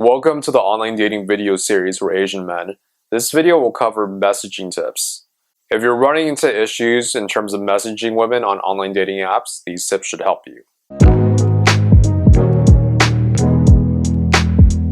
Welcome to the online dating video series for Asian men. This video will cover messaging tips. If you're running into issues in terms of messaging women on online dating apps, these tips should help you.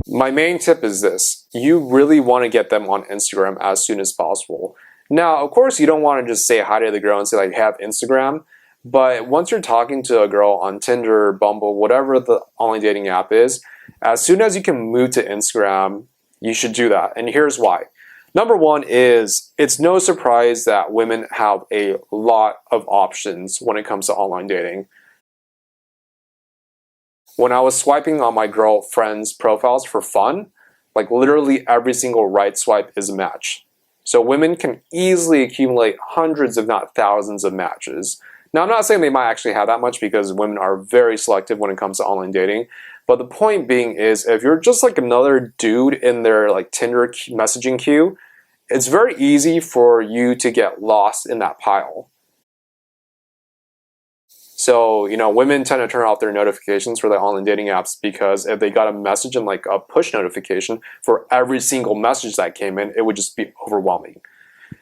My main tip is this. You really want to get them on Instagram as soon as possible. Now, of course, you don't want to just say hi to the girl and say like, have Instagram. But once you're talking to a girl on Tinder, Bumble, whatever the online dating app is, as soon as you can move to Instagram, you should do that. And here's why. Number one is it's no surprise that women have a lot of options when it comes to online dating. When I was swiping on my girlfriend's profiles for fun, like literally every single right swipe is a match. So women can easily accumulate hundreds if not thousands of matches. Now, I'm not saying they might actually have that much because women are very selective when it comes to online dating. But the point being is if you're just like another dude in their like Tinder messaging queue, it's very easy for you to get lost in that pile. So, women tend to turn off their notifications for the online dating apps because if they got a message and like a push notification for every single message that came in, it would just be overwhelming.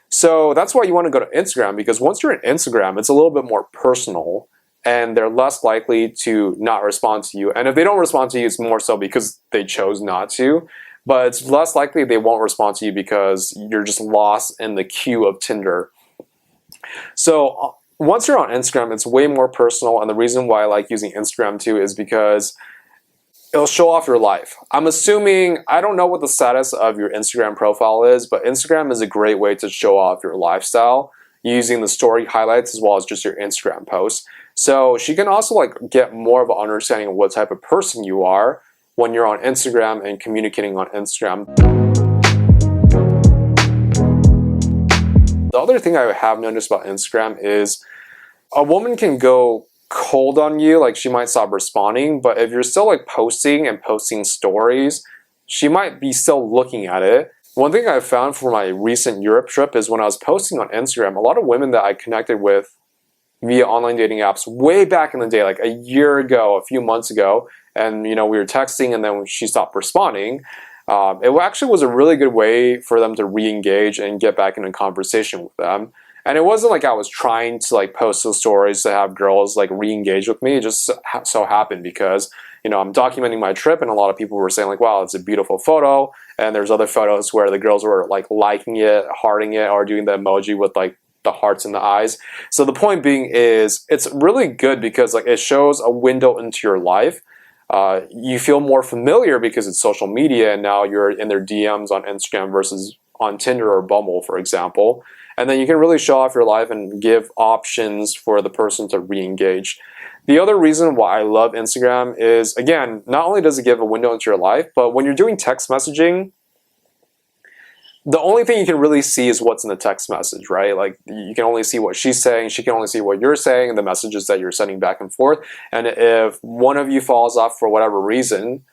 So that's why you want to go to Instagram, because once you're in Instagram, it's a little bit more personal and they're less likely to not respond to you. And if they don't respond to you, it's more so because they chose not to. But it's less likely they won't respond to you because you're just lost in the queue of Tinder. So once you're on Instagram, it's way more personal. And the reason why I like using Instagram too is because it'll show off your life. I'm assuming, I don't know what the status of your Instagram profile is, but Instagram is a great way to show off your lifestyle using the story highlights as well as just your Instagram posts. So she can also like get more of an understanding of what type of person you are when you're on Instagram and communicating on Instagram. The other thing I have noticed about Instagram is a woman can go cold on you, like she might stop responding, but if you're still like posting and posting stories, she might be still looking at it. One thing I found for my recent Europe trip is when I was posting on Instagram, a lot of women that I connected with via online dating apps way back in the day, like a year ago, a few months ago, and we were texting and then she stopped responding. It actually was a really good way for them to re-engage and get back in a conversation with them. And it wasn't like I was trying to like post those stories to have girls like re-engage with me. It just so happened because, I'm documenting my trip and a lot of people were saying like, wow, it's a beautiful photo. And there's other photos where the girls were like liking it, hearting it, or doing the emoji with like the hearts in the eyes. So the point being is it's really good because like it shows a window into your life. You feel more familiar because it's social media and now you're in their DMs on Instagram versus on Tinder or Bumble, for example. And then you can really show off your life and give options for the person to re-engage. The other reason why I love Instagram is, again, not only does it give a window into your life, but when you're doing text messaging, the only thing you can really see is what's in the text message, right? Like you can only see what she's saying, she can only see what you're saying, and the messages that you're sending back and forth. And if one of you falls off for whatever reason,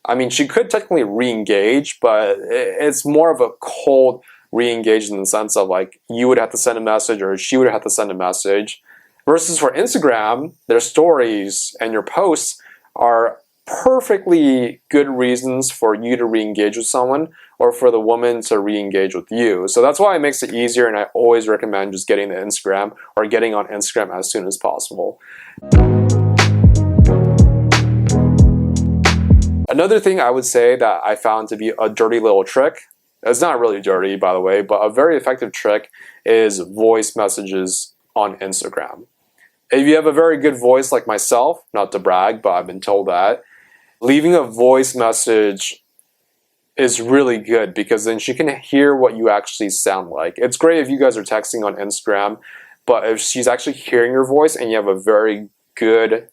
I mean, she could technically re-engage, but it's more of a cold re-engage in the sense of like you would have to send a message or she would have to send a message. Versus for Instagram, their stories and your posts are perfectly good reasons for you to re-engage with someone or for the woman to re-engage with you. So that's why it makes it easier, and I always recommend just getting the Instagram or getting on Instagram as soon as possible. Another thing I would say that I found to be a dirty little trick, it's not really dirty by the way, but a very effective trick is voice messages on Instagram. If you have a very good voice like myself, not to brag, but I've been told that, leaving a voice message is really good because then she can hear what you actually sound like. It's great if you guys are texting on Instagram, but if she's actually hearing your voice and you have a very good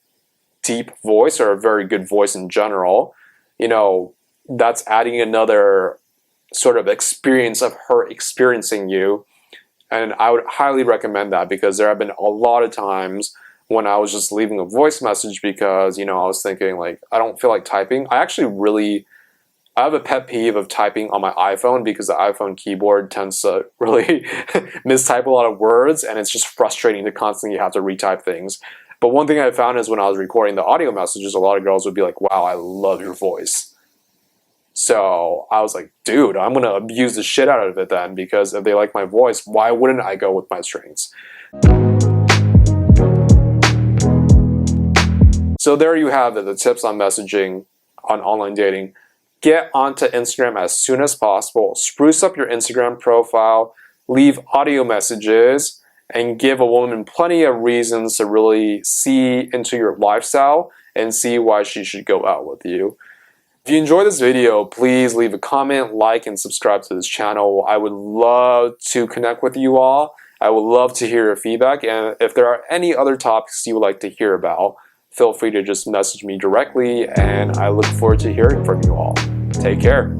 deep voice or a very good voice in general, that's adding another sort of experience of her experiencing you. And I would highly recommend that because there have been a lot of times when I was just leaving a voice message because, I was thinking like, I don't feel like typing. I have a pet peeve of typing on my iPhone because the iPhone keyboard tends to really mistype a lot of words and it's just frustrating to constantly have to retype things. But one thing I found is when I was recording the audio messages, a lot of girls would be like, wow, I love your voice. So I was like, dude, I'm gonna abuse the shit out of it then, because if they like my voice, why wouldn't I go with my strengths? So there you have it, the tips on messaging on online dating. Get onto Instagram as soon as possible. Spruce up your Instagram profile, leave audio messages, and give a woman plenty of reasons to really see into your lifestyle and see why she should go out with you. If you enjoyed this video, please leave a comment, like, and subscribe to this channel. I would love to connect with you all. I would love to hear your feedback, and if there are any other topics you would like to hear about, feel free to just message me directly, and I look forward to hearing from you all. Take care.